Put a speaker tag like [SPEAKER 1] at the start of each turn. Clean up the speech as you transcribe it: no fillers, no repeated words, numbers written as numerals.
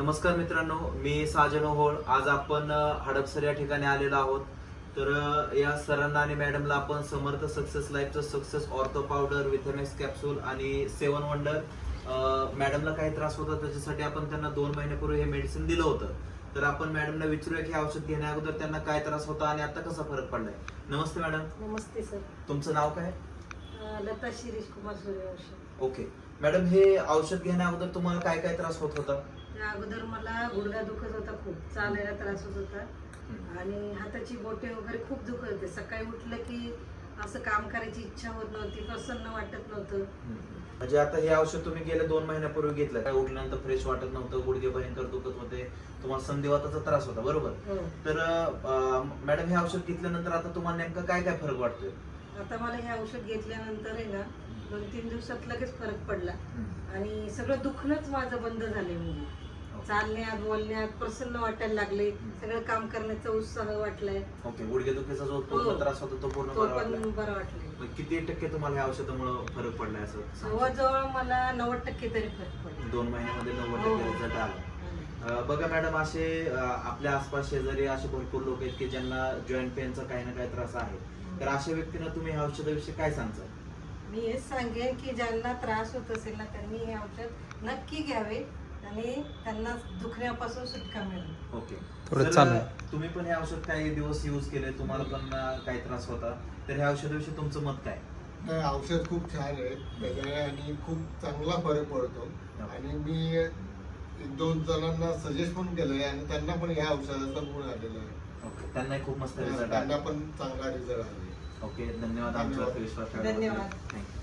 [SPEAKER 1] नमस्कार मित्रांनो, मी साजन ओहोळ. आज आपण हडपसर या ठिकाणी आलेलो आहोत. तर या सरांना आणि मॅडमला आपण समर्थ सक्सेस लाईफचं सक्सेस ऑर्थो पावडर, विथेमॅक्स कॅप्सूल आणि 7 वंडर मॅडमला काही त्रास होता त्याच्यासाठी आपण त्यांना 2 महिन्यापूर्वी हे मेडिसिन दिलं होतं. तर आपण मॅडमला विचारूया की औषध घेण्या अगोदर त्यांना काय त्रास होता आणि आता कसा फरक पडलाय. नमस्ते मॅडम.
[SPEAKER 2] नमस्ते सर.
[SPEAKER 1] तुमचं नाव काय?
[SPEAKER 2] लता शिरीष कुमार सूर्यवंशी.
[SPEAKER 1] ओके मॅडम, हे औषध घेण्या अगोदर तुम्हाला काय काय त्रास होत होता?
[SPEAKER 2] त्या अगोदर मला गुडघा दुखत होता, खूप चालायला त्रास होत होता आणि हाताची बोटे वगैरे खूप दुखत होते. सकाळी उठलं की असं काम करायची इच्छा होत नव्हती, प्रसन्न वाटत नव्हतं.
[SPEAKER 1] म्हणजे आता हे औषध तुम्ही गेल्या 2 महिन्यापूर्वी घेतलं, काय उठल्यानंतर फ्रेश वाटत नव्हतं, गुडघे भयंकर दुखत होते, तुम्हाला संधिवाताचा त्रास होता, बरोबर?
[SPEAKER 2] हो.
[SPEAKER 1] तर मॅडम हे औषध घेतल्यानंतर आता तुम्हाला नेमका काय काय फरक वाटतोय?
[SPEAKER 2] आता मला हे औषध घेतल्यानंतर आहे ना 2-3 दिवसात लगेच फरक पडला आणि सगळं दुखणंच माझं बंद झाले. म्हणजे चालण्यात बोलण्यात प्रसन्न वाटायला लागले, सगळं काम करण्याचा उत्साह वाटलाय.
[SPEAKER 1] ओके, गुडघेदुखीचा जो पूर्ण त्रास होता तो पूर्ण बरा वाटला?
[SPEAKER 2] बरं वाटलंय.
[SPEAKER 1] मग किती टक्के तुम्हाला या औषधामुळे फरक पडलाय असं?
[SPEAKER 2] जवळजवळ मला 90% तरी फरक पडला.
[SPEAKER 1] 2 महिन्यामध्ये 90% रिझल्ट आला. बघा मॅडम, असे आपल्या आसपास शेजारी असे भरपूर लोक आहेत की ज्यांना जॉईंट पेनचा काही ना काही त्रास आहे. तर अशा व्यक्तींना तुम्ही ह्या औषधाविषयी काय सांगता?
[SPEAKER 2] मी हेच सांगेन की ज्यांना त्रास होत असेल ना त्यांनी हे औषध नक्की घ्यावे आणि त्यांना दुखण्यापासून सुटका मिळेल.
[SPEAKER 1] ओके,
[SPEAKER 3] थोडं
[SPEAKER 1] तर
[SPEAKER 3] चालू.
[SPEAKER 1] तुम्ही पण हे औषध काही दिवस यूज केले, तुम्हाला पण काही त्रास होता, तर ह्या औषधाविषयी तुमचं मत काय?
[SPEAKER 4] नाही, औषध खूप छान आहे त्याच्याने आणि खूप चांगला फरक पडतो. आणि मी 1-2 जणांना सजेस्ट पण केलंय आणि त्यांना पण ह्या औषधाचा गुण आलेला आहे.
[SPEAKER 1] ओके, त्यांनाही खूप मस्त रिझल्ट
[SPEAKER 4] त्यांना
[SPEAKER 1] आला.
[SPEAKER 4] पण चांगला रिझल्ट आला.
[SPEAKER 1] ओके, धन्यवाद आमच्यावरती विश्वास ठेवल्याबद्दल.
[SPEAKER 2] धन्यवाद.
[SPEAKER 1] थँक्यू.